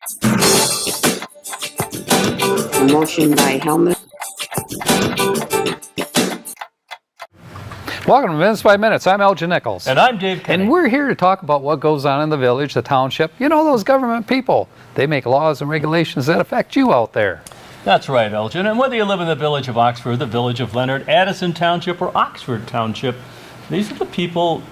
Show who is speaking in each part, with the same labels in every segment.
Speaker 1: A motion by Helmut.
Speaker 2: Welcome to Minutes by Minutes. I'm Elgin Nichols.
Speaker 3: And I'm Dave Kenny.
Speaker 2: And we're here to talk about what goes on in the village, the township. You know, those government people. They make laws and regulations that affect you out there.
Speaker 3: That's right, Elgin. And whether you live in the village of Oxford, the village of Leonard, Addison Township, or Oxford Township, these are the people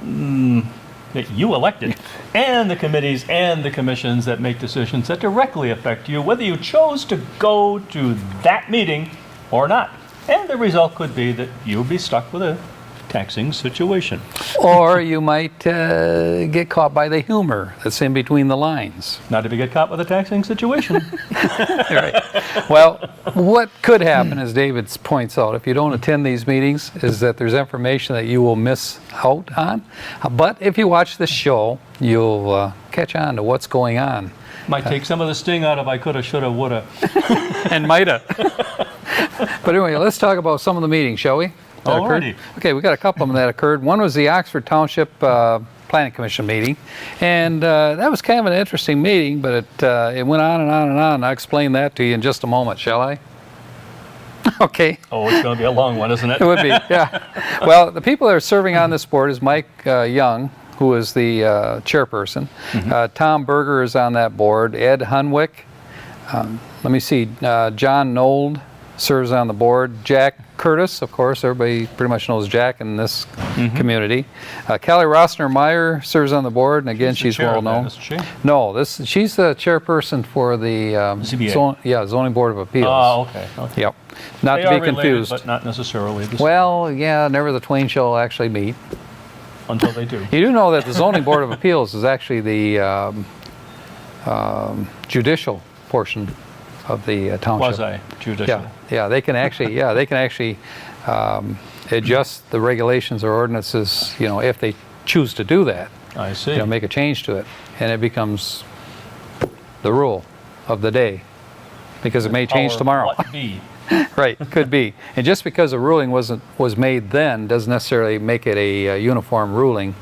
Speaker 3: that you elected, and the committees and the commissions that make decisions that directly affect you, whether you chose to go to that meeting or not. And the result could be that you'll be stuck with a taxing situation.
Speaker 2: Or you might get caught by the humor that's in between the lines.
Speaker 3: Not if you get caught with a taxing situation.
Speaker 2: Right. Well, what could happen, as David points out, if you don't attend these meetings, is that there's information that you will miss out on. But if you watch the show, you'll catch on to what's going on.
Speaker 3: Might take some of the sting out of I coulda, shoulda, woulda.
Speaker 2: And mighta. But anyway, let's talk about some of the meetings, shall we?
Speaker 3: Alrighty.
Speaker 2: Okay, we got a couple of them that occurred. One was the Oxford Township Planning Commission meeting, and that was kind of an interesting meeting, but it went on and on and on. I'll explain that to you in just a moment, shall I? Okay.
Speaker 3: Oh, it's going to be a long one, isn't it?
Speaker 2: It would be, yeah. Well, the people that are serving on this board is Mike Young, who is the chairperson. Tom Berger is on that board. Ed Hunwick. Let me see. John Nold serves on the board. Jack Curtis, of course, everybody pretty much knows Jack in this community. Kelly Rossner Meyer serves on the board, and again, she's well known. No, she's the chairperson for the zoning board of appeals.
Speaker 3: Oh, okay.
Speaker 2: Yep. Not to be confused.
Speaker 3: But not necessarily the same.
Speaker 2: Well, yeah, never the twain shall actually meet.
Speaker 3: Until they do.
Speaker 2: You do know that the zoning board of appeals is actually the judicial portion of the township.
Speaker 3: Quasi-judicial.
Speaker 2: Yeah, they can actually, adjust the regulations or ordinances, if they choose to do that.
Speaker 3: I see.
Speaker 2: Make a change to it, and it becomes the rule of the day, because it may change tomorrow.
Speaker 3: What be?
Speaker 2: Right, could be. And just because a ruling was made then doesn't necessarily make it a uniform ruling,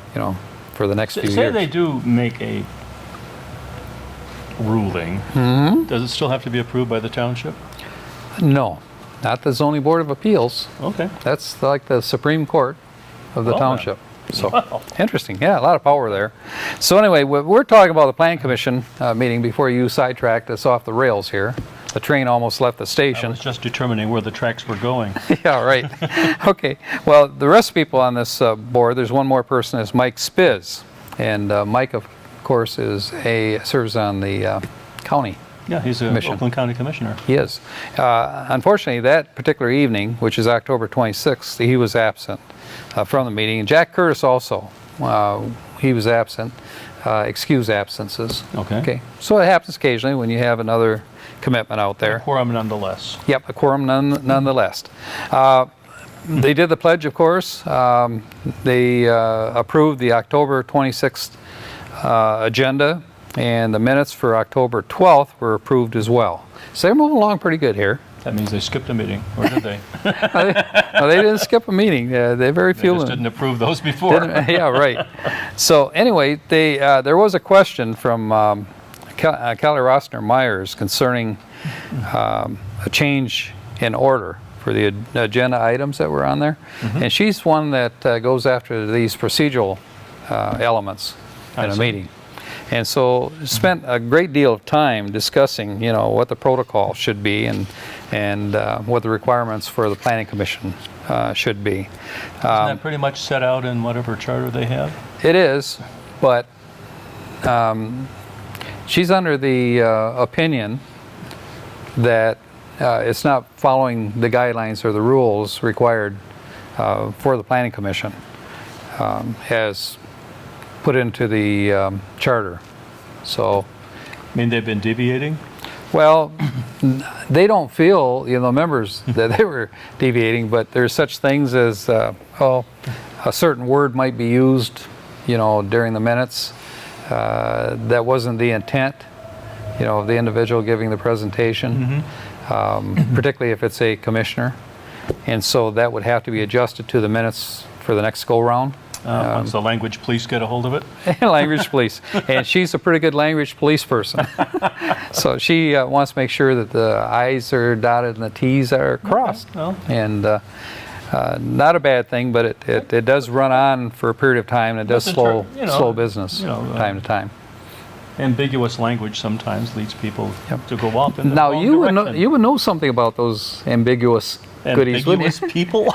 Speaker 2: for the next few years.
Speaker 3: Say they do make a ruling. Does it still have to be approved by the township?
Speaker 2: No, not the zoning board of appeals.
Speaker 3: Okay.
Speaker 2: That's like the Supreme Court of the township. So interesting. Yeah, a lot of power there. So anyway, we're talking about the Plan Commission meeting before you sidetracked us off the rails here. The train almost left the station.
Speaker 3: I was just determining where the tracks were going.
Speaker 2: Yeah, right. Okay. Well, the rest of the people on this board, there's one more person, is Mike Spiz. And Mike, of course, serves on the county.
Speaker 3: Yeah, he's an Oakland County Commissioner.
Speaker 2: He is. Unfortunately, that particular evening, which is October 26th, he was absent from the meeting. And Jack Curtis also, he was absent, excused absences. Okay. So it happens occasionally when you have another commitment out there.
Speaker 3: A quorum nonetheless.
Speaker 2: Yep, a quorum nonetheless. They did the pledge, of course. They approved the October 26th agenda, and the minutes for October 12th were approved as well. So they're moving along pretty good here.
Speaker 3: That means they skipped a meeting, or did they?
Speaker 2: No, they didn't skip a meeting. They very few.
Speaker 3: They just didn't approve those before.
Speaker 2: Yeah, right. So anyway, there was a question from Kelly Rossner Myers concerning a change in order for the agenda items that were on there. And she's one that goes after these procedural elements in a meeting. And so spent a great deal of time discussing, what the protocol should be and what the requirements for the Planning Commission should be.
Speaker 3: Isn't that pretty much set out in whatever charter they have?
Speaker 2: It is, but she's under the opinion that it's not following the guidelines or the rules required for the Planning Commission as put into the charter. So,
Speaker 3: I mean, they've been deviating?
Speaker 2: Well, they don't feel, members, that they were deviating, but there's such things as, a certain word might be used, during the minutes. That wasn't the intent, of the individual giving the presentation, particularly if it's a commissioner. And so that would have to be adjusted to the minutes for the next go-round.
Speaker 3: Once the language police get a hold of it.
Speaker 2: Language police. And she's a pretty good language police person. So she wants to make sure that the I's are dotted and the T's are crossed.
Speaker 3: Okay, well.
Speaker 2: And not a bad thing, but it does run on for a period of time, and it does
Speaker 3: That's
Speaker 2: slow business time to time.
Speaker 3: Ambiguous language sometimes leads people to go off in the
Speaker 2: Now
Speaker 3: wrong direction.
Speaker 2: you would know something about those ambiguous goodies, wouldn't
Speaker 3: Ambiguous people?
Speaker 2: you?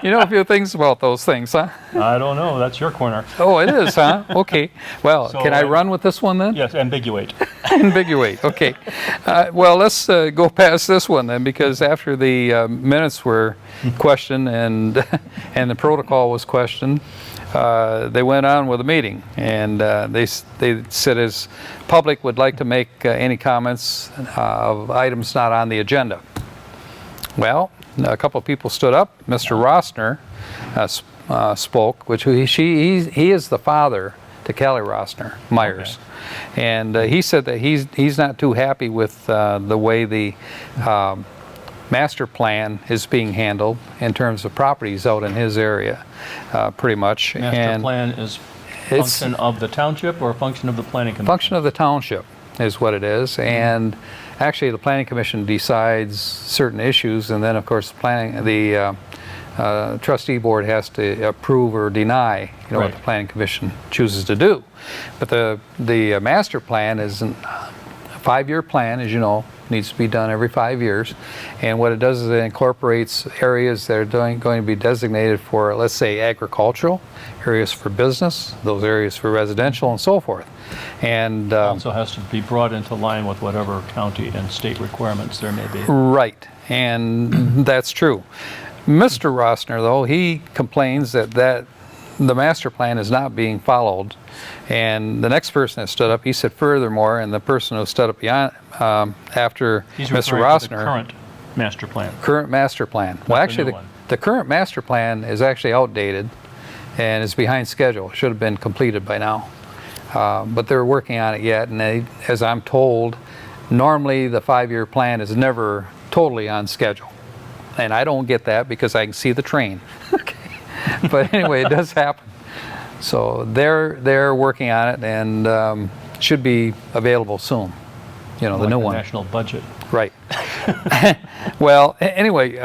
Speaker 2: You know a few things about those things, huh?
Speaker 3: I don't know. That's your corner.
Speaker 2: Oh, it is, huh? Okay. Well,
Speaker 3: So,
Speaker 2: can I run with this one then?
Speaker 3: Yes, ambiguate.
Speaker 2: Ambiguate. Okay. Well, let's go past this one then, because after the minutes were questioned and and the protocol was questioned, they went on with the meeting, and they said as public would like to make any comments of items not on the agenda. Well, a couple of people stood up. Mr. Rossner spoke, which he is the father to Kelly Rossner Myers, and he said that he's not too happy with the way the master plan is being handled in terms of properties out in his area, pretty much.
Speaker 3: Master plan is function of the township or a function of the planning commission?
Speaker 2: Function of the township is what it is, and actually the planning commission decides certain issues, and then of course the trustee board has to approve or deny what the planning commission chooses to do. But the master plan is a 5-year plan, as you know, needs to be done every 5 years, and what it does is it incorporates areas that are going to be designated for, let's say, agricultural, areas for business, those areas for residential, and so forth. And
Speaker 3: also has to be brought into line with whatever county and state requirements there may be.
Speaker 2: Right, and that's true. Mr. Rossner, though, he complains that the master plan is not being followed. And the next person that stood up, he said furthermore, and the person who stood up beyond after
Speaker 3: He's
Speaker 2: Mr.
Speaker 3: referring to the
Speaker 2: Rossner.
Speaker 3: current master plan.
Speaker 2: Current master plan. Well,
Speaker 3: the
Speaker 2: actually,
Speaker 3: new one.
Speaker 2: the current master plan is actually outdated and is behind schedule. It should have been completed by now. But they're working on it yet, and as I'm told, normally the 5-year plan is never totally on schedule. And I don't get that because I can see the train. Okay. But anyway, it does happen. So they're working on it, and should be available soon. The
Speaker 3: Like
Speaker 2: new one.
Speaker 3: National budget.
Speaker 2: Right. Well, anyway,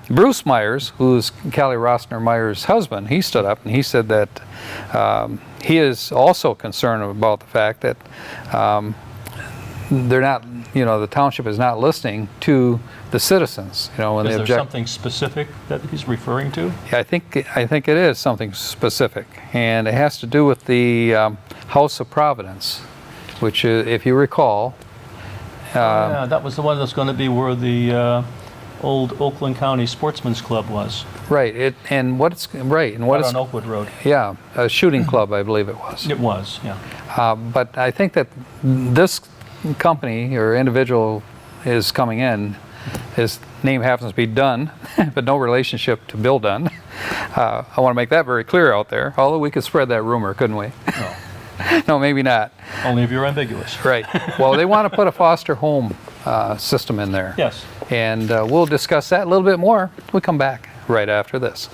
Speaker 2: Bruce Myers, who's Kelly Rossner Myers' husband, he stood up and he said that he is also concerned about the fact that they're not, the township is not listening to the citizens. When
Speaker 3: Is
Speaker 2: they
Speaker 3: there
Speaker 2: object.
Speaker 3: something specific that he's referring to?
Speaker 2: I think it is something specific, and it has to do with the House of Providence, which, if you recall.
Speaker 3: Yeah, that was the one that's going to be where the old Oakland County Sportsman's Club was.
Speaker 2: Right. And what it's
Speaker 3: On Oakwood Road.
Speaker 2: Yeah, a shooting club, I believe it was.
Speaker 3: It was, yeah.
Speaker 2: But I think that this company or individual is coming in. His name happens to be Dunn, but no relationship to Bill Dunn. I want to make that very clear out there. Although we could spread that rumor, couldn't we?
Speaker 3: No.
Speaker 2: No, maybe not.
Speaker 3: Only if you're ambiguous.
Speaker 2: Right. Well, they want to put a foster home system in there.
Speaker 3: Yes.
Speaker 2: And we'll discuss that a little bit more. We'll come back right after this.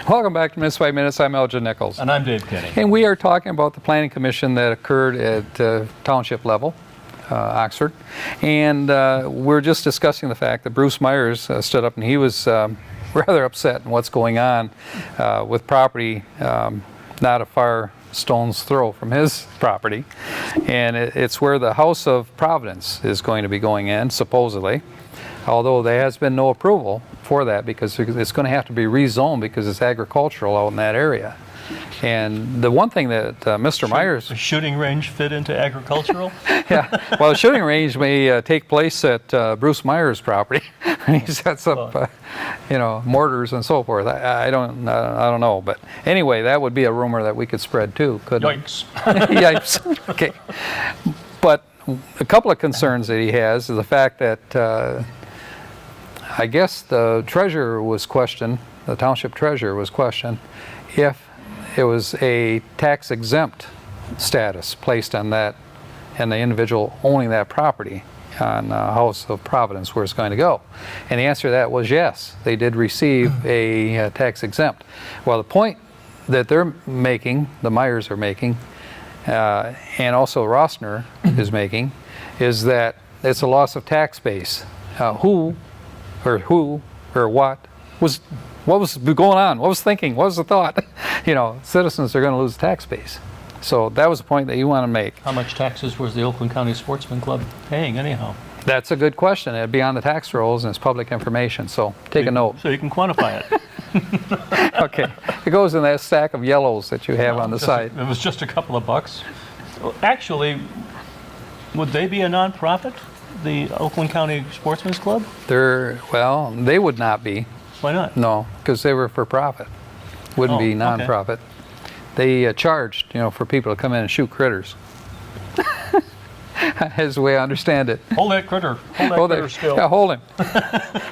Speaker 2: Welcome back to Minutes by Minutes. I'm Elgin Nichols.
Speaker 3: And I'm Dave Kenny.
Speaker 2: And we are talking about the planning commission that occurred at township level Oxford. And we're just discussing the fact that Bruce Myers stood up and he was rather upset in what's going on with property not a far stone's throw from his property. And it's where the House of Providence is going to be going in, supposedly. Although there has been no approval for that because it's going to have to be rezoned because it's agricultural out in that area. And the one thing that Mr. Myers...
Speaker 3: A shooting range fit into agricultural?
Speaker 2: Yeah, well, the shooting range may take place at Bruce Myers' property. He sets up, mortars and so forth. I don't know, but anyway, that would be a rumor that we could spread too, couldn't it?
Speaker 3: Yikes.
Speaker 2: Yikes. Okay, but a couple of concerns that he has is the fact that I guess the treasurer was questioned, the township treasurer was questioned, if it was a tax exempt status placed on that and the individual owning that property on House of Providence where it's going to go. And the answer to that was yes, they did receive a tax exempt. Well, the point that they're making, the Myers are making, and also Rossner is making, is that it's a loss of tax base. Who or what was going on? What was thinking? What was the thought? Citizens are going to lose tax base. So that was the point that you want to make.
Speaker 3: How much taxes was the Oakland County Sportsman Club paying anyhow?
Speaker 2: That's a good question. It'd be on the tax rolls and it's public information, so take a note.
Speaker 3: So you can quantify it.
Speaker 2: Okay. It goes in that stack of yellows that you have on the side.
Speaker 3: It was just a couple of bucks. Actually, would they be a nonprofit, the Oakland County Sportsman's Club?
Speaker 2: They would not be.
Speaker 3: Why not?
Speaker 2: No, because they were for profit. Wouldn't be nonprofit. Okay. They charged, for people to come in and shoot critters. That's the way I understand it.
Speaker 3: Hold that critter. Hold that critter still.
Speaker 2: Yeah, hold him.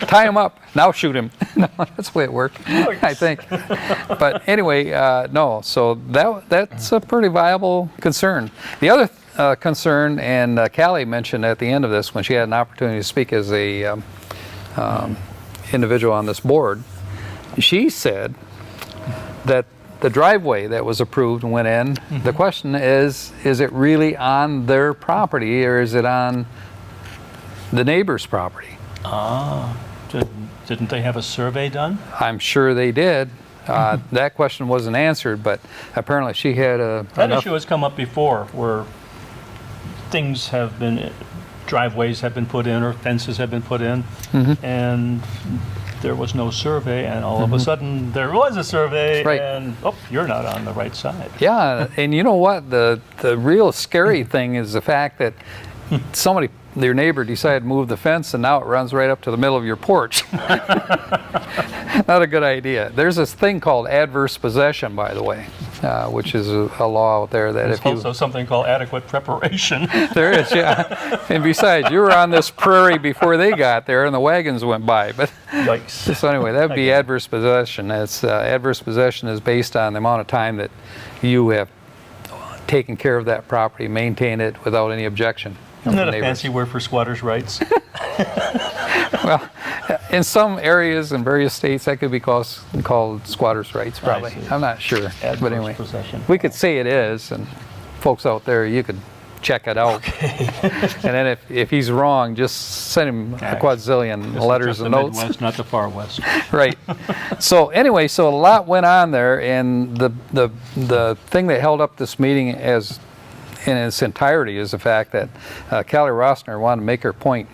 Speaker 2: Tie him up. Now shoot him. No, that's the way it worked, I think. But anyway, no. So that's a pretty viable concern. The other concern, and Callie mentioned at the end of this when she had an opportunity to speak as a individual on this board, she said that the driveway that was approved and went in, the question is it really on their property or is it on the neighbor's property?
Speaker 3: Didn't they have a survey done?
Speaker 2: I'm sure they did. That question wasn't answered, but apparently she had
Speaker 3: That issue has come up before where driveways have been put in or fences have been put in, and there was no survey, and all of a sudden there was a survey,
Speaker 2: right.
Speaker 3: And you're not on the right side.
Speaker 2: Yeah, and you know what? The real scary thing is the fact that your neighbor decided to move the fence, and now it runs right up to the middle of your porch. Not a good idea. There's this thing called adverse possession, by the way, which is a law out there that
Speaker 3: There's also something called adequate preparation.
Speaker 2: There is, yeah. And besides, you were on this prairie before they got there, and the wagons went by. But
Speaker 3: Yikes.
Speaker 2: so anyway, that would be adverse possession. It's adverse possession is based on the amount of time that you have taken care of that property, maintained it without any objection.
Speaker 3: Isn't that a fancy word for squatters' rights?
Speaker 2: Well, in some areas in various states, that could be called squatters' rights, probably. I'm not sure.
Speaker 3: Adverse
Speaker 2: but anyway,
Speaker 3: possession.
Speaker 2: we could say it is, and folks out there, you could check it out.
Speaker 3: Okay.
Speaker 2: And then if he's wrong, just send him a quadzillion letters and notes.
Speaker 3: Midwest, not the far west.
Speaker 2: Right. So anyway, so a lot went on there, and the thing that held up this meeting in its entirety is the fact that Callie Rossner wanted to make her point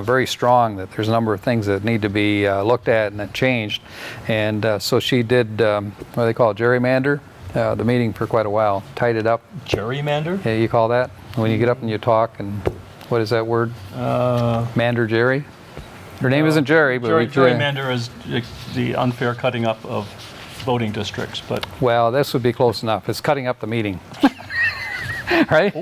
Speaker 2: very strong that there's a number of things that need to be looked at and then changed. And so she did, what do they call it, gerrymander the meeting for quite a while, tied it up.
Speaker 3: Gerrymander?
Speaker 2: Yeah, you call that? When you get up and you talk, and what is that word? Mander Jerry? Her name isn't Jerry, but
Speaker 3: gerrymander is the unfair cutting up of voting districts, but...
Speaker 2: Well, this would be close enough. It's cutting up the meeting. Right?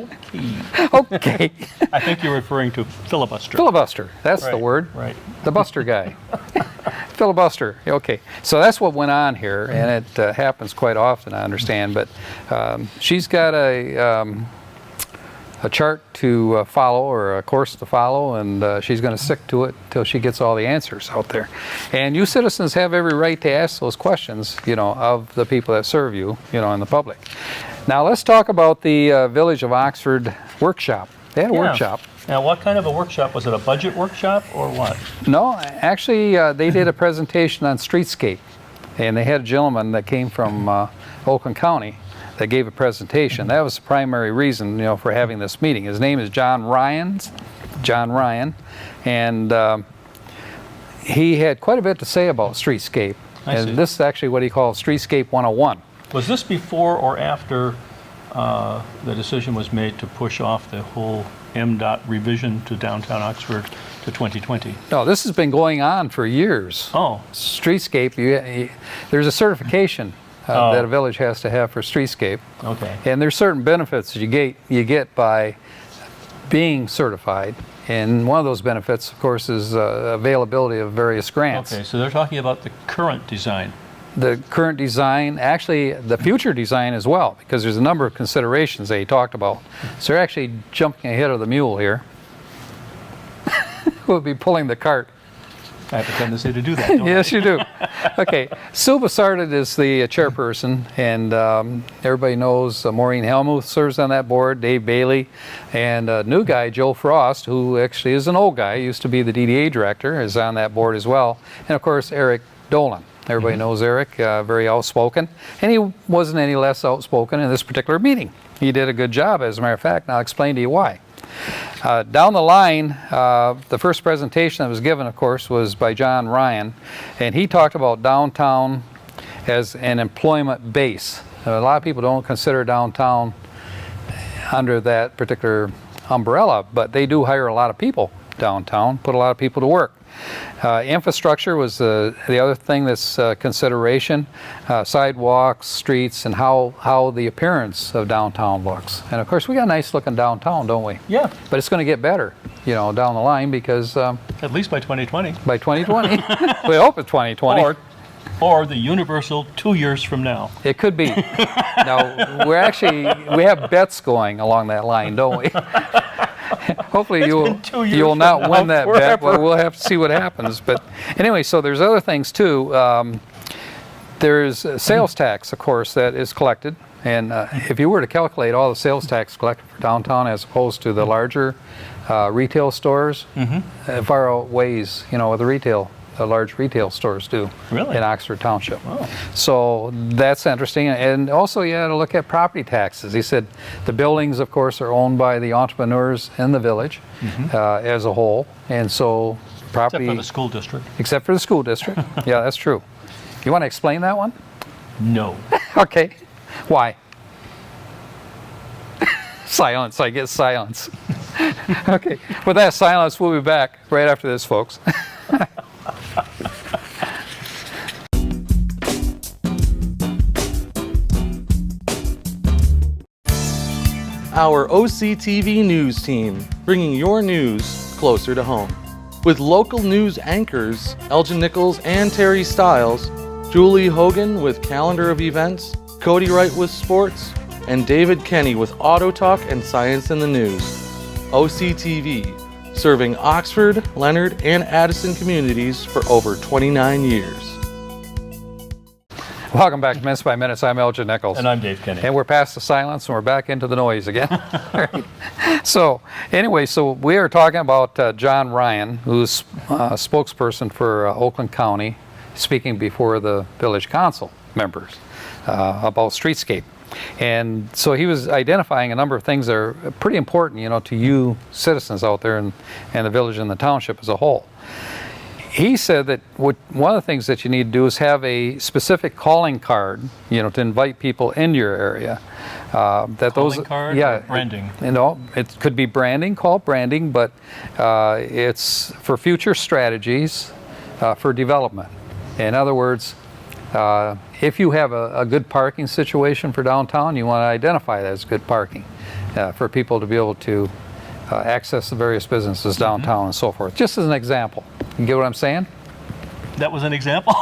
Speaker 2: Okay.
Speaker 3: I think you're referring to filibuster.
Speaker 2: Filibuster. That's the word.
Speaker 3: Right.
Speaker 2: The buster guy. Filibuster. Okay. So that's what went on here, and it happens quite often, I understand. But she's got a chart to follow or a course to follow, and she's going to stick to it till she gets all the answers out there. And you citizens have every right to ask those questions, of the people that serve you, in the public. Now let's talk about the Village of Oxford workshop. They had a workshop.
Speaker 3: Now, what kind of a workshop? Was it a budget workshop or what?
Speaker 2: No, actually, they did a presentation on streetscape, and they had a gentleman that came from Oakland County that gave a presentation. That was the primary reason, for having this meeting. His name is John Ryan, and he had quite a bit to say about streetscape.
Speaker 3: I see.
Speaker 2: And this is actually what he calls Streetscape 101.
Speaker 3: Was this before or after the decision was made to push off the whole MDOT revision to downtown Oxford to 2020?
Speaker 2: No, this has been going on for years.
Speaker 3: Oh,
Speaker 2: Streetscape, there's a certification that a village has to have for streetscape.
Speaker 3: okay.
Speaker 2: And there's certain benefits you get by being certified. And one of those benefits, of course, is availability of various grants.
Speaker 3: Okay, so they're talking about the current design.
Speaker 2: The current design, actually the future design as well, because there's a number of considerations that he talked about. So they're actually jumping ahead of the mule here. We'll be pulling the cart.
Speaker 3: I have a tendency to do that, don't I?
Speaker 2: Yes, you do. Okay, Sue Bassarded is the chairperson, and everybody knows Maureen Helmuth serves on that board, Dave Bailey, and a new guy, Joe Frost, who actually is an old guy, used to be the DDA director, is on that board as well, and of course Eric Dolan. Everybody knows Eric, very outspoken, and he wasn't any less outspoken in this particular meeting. He did a good job, as a matter of fact, and I'll explain to you why. Down the line, the first presentation that was given, of course, was by John Ryan, and he talked about downtown as an employment base. A lot of people don't consider downtown under that particular umbrella, but they do hire a lot of people downtown, put a lot of people to work. Infrastructure was the other thing that's consideration, sidewalks, streets, and how the appearance of downtown looks. And of course, we got a nice looking downtown, don't we?
Speaker 3: Yeah,
Speaker 2: But it's going to get better, down the line, because
Speaker 3: at least by 2020.
Speaker 2: by 2020, we hope it's 2020.
Speaker 3: Or the universal 2 years from now.
Speaker 2: It could be. Now, we have bets going along that line, don't we? Hopefully you
Speaker 3: been 2 years
Speaker 2: will not
Speaker 3: from
Speaker 2: win
Speaker 3: now
Speaker 2: that bet,
Speaker 3: forever.
Speaker 2: but we'll have to see what happens. But anyway, so there's other things too. There's sales tax, of course, that is collected. And if you were to calculate all the sales tax collected for downtown as opposed to the larger retail stores, it far outweighs, what the large retail stores do
Speaker 3: Really?
Speaker 2: in Oxford Township.
Speaker 3: Wow.
Speaker 2: So that's interesting. And also you had to look at property taxes. He said the buildings, of course, are owned by the entrepreneurs in the village as a whole. And so property...
Speaker 3: Except for the school district.
Speaker 2: Except for the school district. Yeah, that's true. You want to explain that one?
Speaker 3: No.
Speaker 2: Okay. Why? Silence. I get silence. Okay. With that silence, we'll be back right after this, folks.
Speaker 4: Our OCTV news team, bringing your news closer to home. With local news anchors Elgin Nichols and Terry Stiles, Julie Hogan with calendar of events, Cody Wright with sports, and David Kenny with Auto Talk and Science in the News. OCTV, serving Oxford, Leonard, and Addison communities for over 29 years.
Speaker 2: Welcome back to Minutes by Minutes. I'm Elgin Nichols.
Speaker 3: And I'm Dave Kenny.
Speaker 2: And we're past the silence and we're back into the noise again. Right. So anyway, so we are talking about John Ryan, who's spokesperson for Oakland County, speaking before the village council members about streetscape. And so he was identifying a number of things that are pretty important, to you citizens out there and the village and the township as a whole. He said that one of the things that you need to do is have a specific calling card, to invite people into your area.
Speaker 3: Calling card or branding?
Speaker 2: It could be branding, called branding, but it's for future strategies for development. In other words, if you have a good parking situation for downtown, you want to identify that as good parking for people to be able to access the various businesses downtown and so forth. Just as an example. You get what I'm saying?
Speaker 3: That was an example?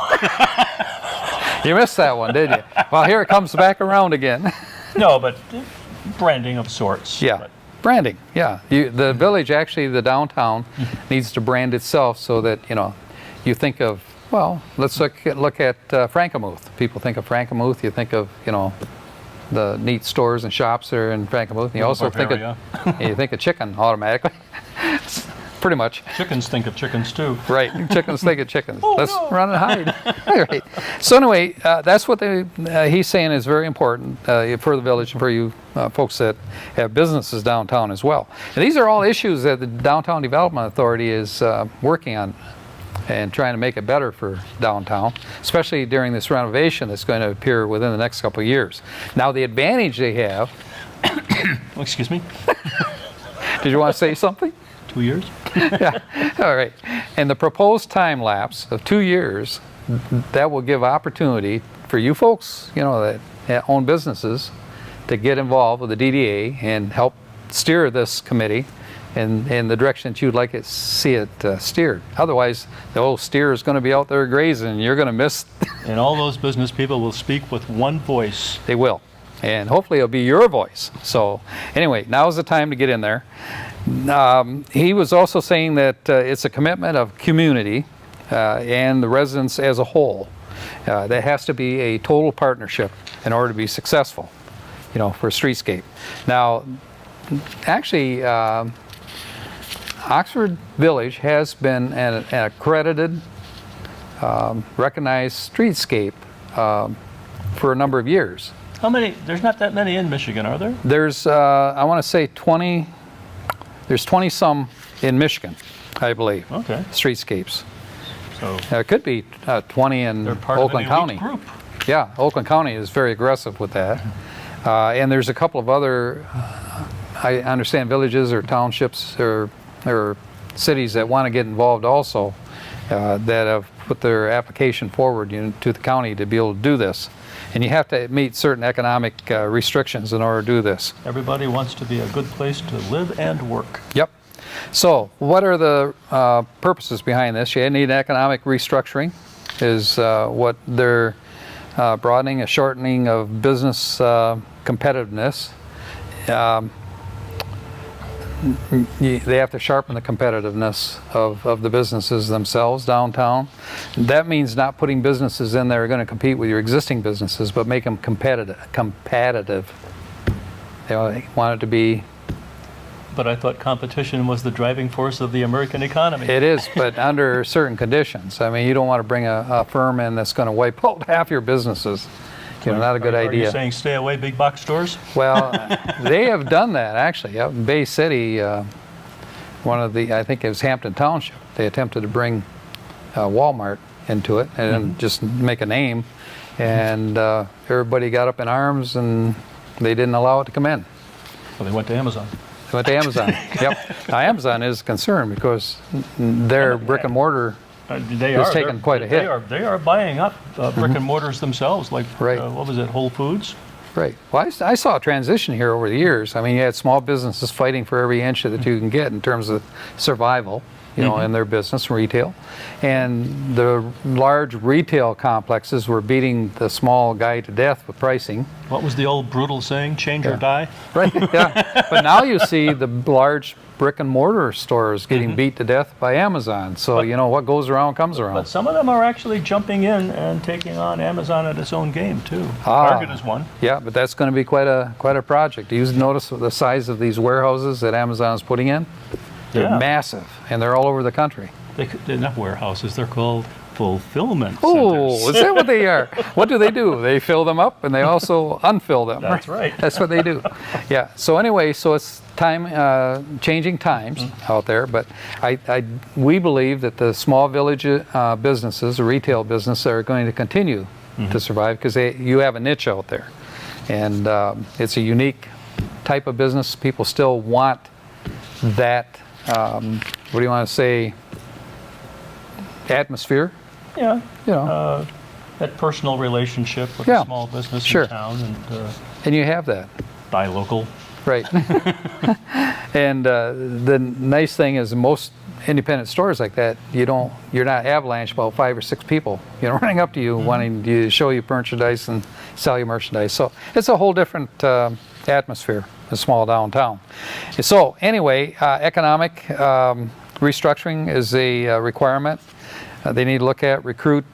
Speaker 2: You missed that one, did you? Well, here it comes back around again.
Speaker 3: No, but branding of sorts.
Speaker 2: Yeah,
Speaker 3: But
Speaker 2: branding, yeah. The village, actually, the downtown, needs to brand itself so that, you think of, well, let's look at Frankenmuth. People think of Frankenmuth, you think of, the neat stores and shops there in Frankenmuth. You also think
Speaker 3: Bavaria.
Speaker 2: you think of chicken automatically. Pretty much.
Speaker 3: Chickens think of chickens too.
Speaker 2: Right. Chickens think of chickens.
Speaker 3: Oh,
Speaker 2: Let's
Speaker 3: no.
Speaker 2: run and hide. Right. So anyway, that's what he's saying is very important for the village and for you folks that have businesses downtown as well. And these are all issues that the Downtown Development Authority is working on and trying to make it better for downtown, especially during this renovation that's going to appear within the next couple of years. Now, the advantage they have,
Speaker 3: Oh, excuse me.
Speaker 2: did you want to say something?
Speaker 3: 2 years.
Speaker 2: Yeah, all right. And the proposed time lapse of 2 years, that will give opportunity for you folks, you know, that own businesses to get involved with the DDA and help steer this committee in the direction that you'd like it see it steered. Otherwise, the old steer is going to be out there grazing, and you're going to miss.
Speaker 3: And all those business people will speak with one voice.
Speaker 2: They will, and hopefully it'll be your voice. So anyway, now's the time to get in there. He was also saying that it's a commitment of community and the residents as a whole. There has to be a total partnership in order to be successful, you know, for streetscape. Now, actually, Oxford Village has been an accredited, recognized streetscape for a number of years.
Speaker 3: How many? There's not that many in Michigan, are there?
Speaker 2: There's, I want to say 20, there's 20 some in Michigan, I believe,
Speaker 3: Okay.
Speaker 2: streetscapes.
Speaker 3: So
Speaker 2: It could be 20 in
Speaker 3: they're part
Speaker 2: Oakland
Speaker 3: of an
Speaker 2: County.
Speaker 3: elite group.
Speaker 2: Yeah, Oakland County is very aggressive with that. And there's a couple of other, I understand, villages or townships or cities that want to get involved also that have put their application forward, you know, to the county to be able to do this. And you have to meet certain economic restrictions in order to do this.
Speaker 3: Everybody wants to be a good place to live and work.
Speaker 2: Yep. So what are the purposes behind this? You need economic restructuring is what they're broadening, a shortening of business competitiveness. They have to sharpen the competitiveness of the businesses themselves downtown. That means not putting businesses in that are going to compete with your existing businesses, but make them competitive. They want it to be.
Speaker 3: But I thought competition was the driving force of the American economy.
Speaker 2: It is, but under certain conditions. I mean, you don't want to bring a firm in that's going to wipe out half your businesses. You know, not a good
Speaker 3: Are you
Speaker 2: idea.
Speaker 3: saying stay away big box stores?
Speaker 2: Well, they have done that actually. Out in Bay City, one of the, I think it was Hampton Township, they attempted to bring Walmart into it and just make a name. And everybody got up in arms and they didn't allow it to come in.
Speaker 3: Well, they went to Amazon.
Speaker 2: They went to Amazon. Yep. Now, Amazon is concerned because their brick and mortar
Speaker 3: They
Speaker 2: It's
Speaker 3: are
Speaker 2: taken
Speaker 3: They're-
Speaker 2: quite a hit.
Speaker 3: They are buying up brick and mortars themselves, like
Speaker 2: Right.
Speaker 3: What was it, Whole Foods?
Speaker 2: Right. Well, I saw a transition here over the years. I mean, you had small businesses fighting for every inch that you can get in terms of survival, you know, in their business, retail. And the large retail complexes were beating the small guy to death with pricing.
Speaker 3: What was the old brutal saying? Change or die.
Speaker 2: Right. Yeah. But now you see the large brick and mortar stores getting beat to death by Amazon. So, you know, what goes around comes around.
Speaker 3: But some of them are actually jumping in and taking on Amazon at its own game too.
Speaker 2: Ah.
Speaker 3: Target is one.
Speaker 2: Yeah, but that's going to be quite a project. Do you notice the size of these warehouses that Amazon is putting in? They're
Speaker 3: Yeah.
Speaker 2: massive, and they're all over the country.
Speaker 3: They're not warehouses. They're called fulfillment
Speaker 2: Oh,
Speaker 3: centers.
Speaker 2: is that what they are? What do? They fill them up, and they also unfill them.
Speaker 3: That's right.
Speaker 2: That's what they do. Yeah. So anyway, so it's time, changing times out there. But we believe that the small village businesses, the retail business, are going to continue to survive because you have a niche out there, and it's a unique type of business. People still want that. What do you want to say? Atmosphere.
Speaker 3: Yeah.
Speaker 2: You know.
Speaker 3: That personal relationship with
Speaker 2: Yeah.
Speaker 3: a small business
Speaker 2: Sure.
Speaker 3: in town and
Speaker 2: And you have that.
Speaker 3: buy local.
Speaker 2: Right. And the nice thing is most independent stores like that, you're not avalanche about 5 or 6 people, you know, running up to you wanting to show you merchandise and sell you merchandise. So it's a whole different atmosphere, a small downtown. So anyway, economic restructuring is a requirement. They need to look at, recruit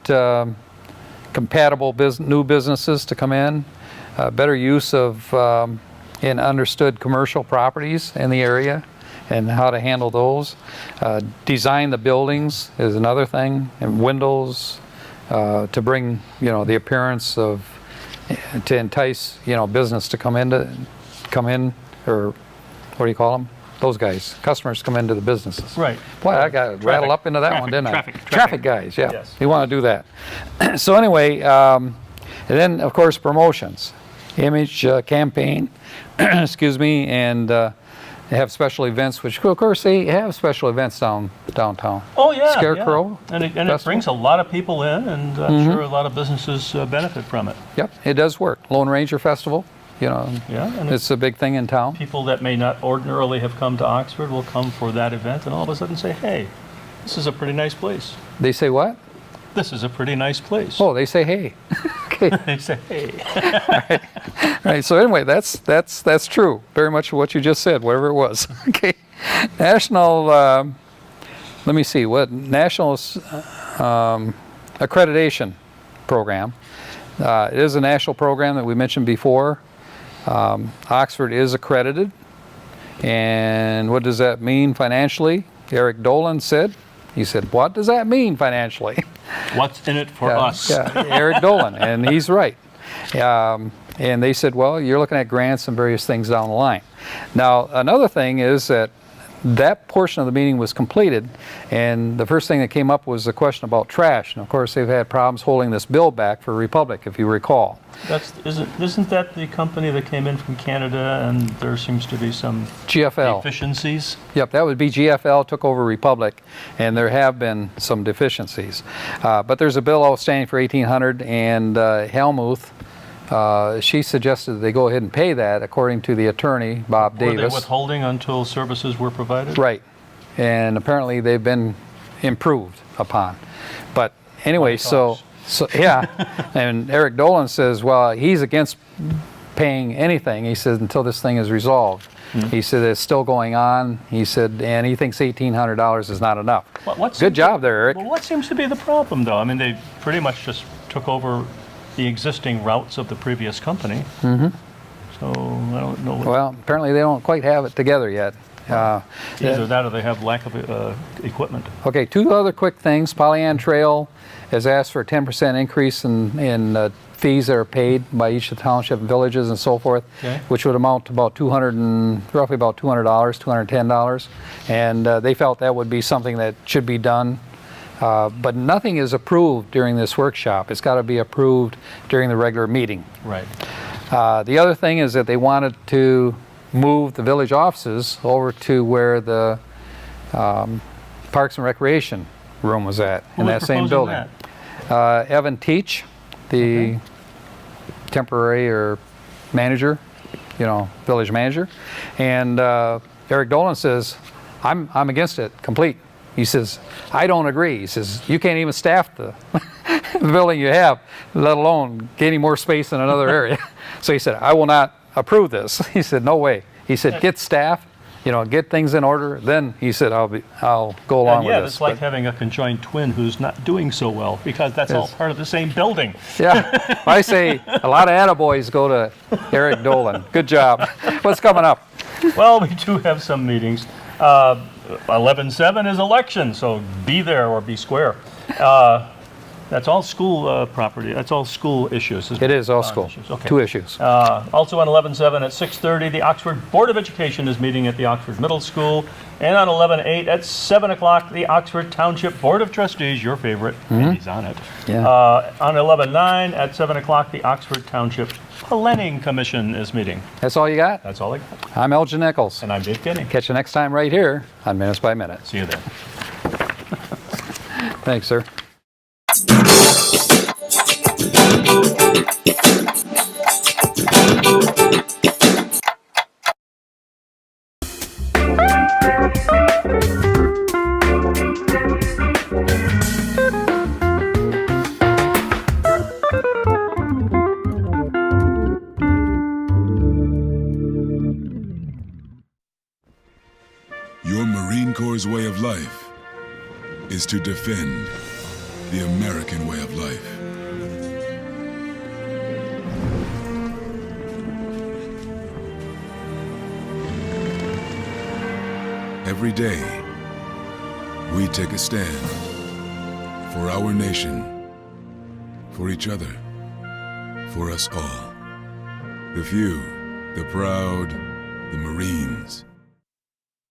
Speaker 2: compatible new businesses to come in. better use of in understood commercial properties in the area and how to handle those. Design the buildings is another thing, and windows to bring, the appearance of, to entice, business to come in, or what do you call them? Those guys, customers come into the businesses.
Speaker 3: Right.
Speaker 2: Boy, I got rattled up into that one, didn't I?
Speaker 3: Traffic
Speaker 2: Guys, yeah.
Speaker 3: Yes.
Speaker 2: You want to do that. So anyway, and then of course promotions, image campaign, excuse me, and they have special events, which of course they have special events downtown.
Speaker 3: Oh, yeah.
Speaker 2: Scarecrow
Speaker 3: Yeah. And it
Speaker 2: Festival.
Speaker 3: brings a lot of people in, and I'm sure a lot of businesses benefit from it.
Speaker 2: Yep, it does work. Lone Ranger Festival,
Speaker 3: Yeah, and
Speaker 2: it's a big thing in town.
Speaker 3: people that may not ordinarily have come to Oxford will come for that event and all of a sudden say, hey, this is a pretty nice place.
Speaker 2: They say what?
Speaker 3: This is a pretty nice place.
Speaker 2: Oh, they say hey. Okay.
Speaker 3: They say, hey.
Speaker 2: Right. So anyway, that's true. Very much what you just said, whatever it was. Okay. National. Let me see. What national accreditation program? It is a national program that we mentioned before. Oxford is accredited, and what does that mean financially? Eric Dolan said. He said, "What does that mean financially?"
Speaker 3: What's in it for us?
Speaker 2: Yeah, Eric Dolan, and he's right. And they said, well, you're looking at grants and various things down the line. Now, another thing is that portion of the meeting was completed, and the first thing that came up was the question about trash. And of course, they've had problems holding this bill back for Republic, if you recall.
Speaker 3: Isn't that the company that came in from Canada, and there seems to be some
Speaker 2: GFL.
Speaker 3: deficiencies?
Speaker 2: Yep, that would be GFL took over Republic, and there have been some deficiencies. But there's a bill outstanding for $1,800, and Helmuth, she suggested that they go ahead and pay that, according to the attorney, Bob Davis.
Speaker 3: Were they withholding until services were provided?
Speaker 2: Right, and apparently they've been improved upon. But anyway, so yeah, and Eric Dolan says, well, he's against paying anything. He says until this thing is resolved. He said it's still going on. He said, and he thinks $1,800 is not enough. Good job there, Eric.
Speaker 3: Well, what seems to be the problem, though? I mean, they pretty much just took over the existing routes of the previous company. Mm-hmm. So I don't know.
Speaker 2: Well, apparently they don't quite have it together yet.
Speaker 3: Either that or they have lack of equipment.
Speaker 2: Okay, two other quick things. Pollyant Trail has asked for a 10% increase in fees that are paid by each of the township and villages and so forth,
Speaker 3: Okay.
Speaker 2: which would amount to about roughly about $200, $210. And they felt that would be something that should be done. But nothing is approved during this workshop. It's got to be approved during the regular meeting.
Speaker 3: Right.
Speaker 2: The other thing is that they wanted to move the village offices over to where the Parks and Recreation room was at, in that same building. Evan Teach, the temporary or manager, village manager, and Eric Dolan says, I'm against it, complete. He says, I don't agree. He says, you can't even staff the building you have, let alone gaining more space in another area. So he said, I will not approve this. He said, no way. He said, get staff, get things in order. Then he said, I'll go along with this.
Speaker 3: It's like having a conjoined twin who's not doing so well, because that's all part of the same building.
Speaker 2: Yeah, I say a lot of attaboys go to Eric Dolan. Good job. What's coming up?
Speaker 3: Well, we do have some meetings. 11/7 is election, so be there or be square. That's all school property. That's all school issues.
Speaker 2: It is all school.
Speaker 3: Issues. Okay.
Speaker 2: 2 issues.
Speaker 3: Also on 11/7 at 6:30, the Oxford Board of Education is meeting at the Oxford Middle School. And on 11/8 at 7 o'clock, the Oxford Township Board of Trustees, your favorite, Andy's on it.
Speaker 2: Yeah.
Speaker 3: On 11/9 at 7 o'clock, the Oxford Township Planning Commission is meeting.
Speaker 2: That's all you got?
Speaker 3: That's all I got.
Speaker 2: I'm Elgin Nichols.
Speaker 3: And I'm Dave Kinney.
Speaker 2: Catch you next time right here on Minutes by Minute.
Speaker 3: See you then.
Speaker 2: Thanks, sir.
Speaker 5: Your Marine Corps' way of life is to defend the American way of life. Every day, we take a stand for our nation, for each other, for us all. The few, the proud, the Marines.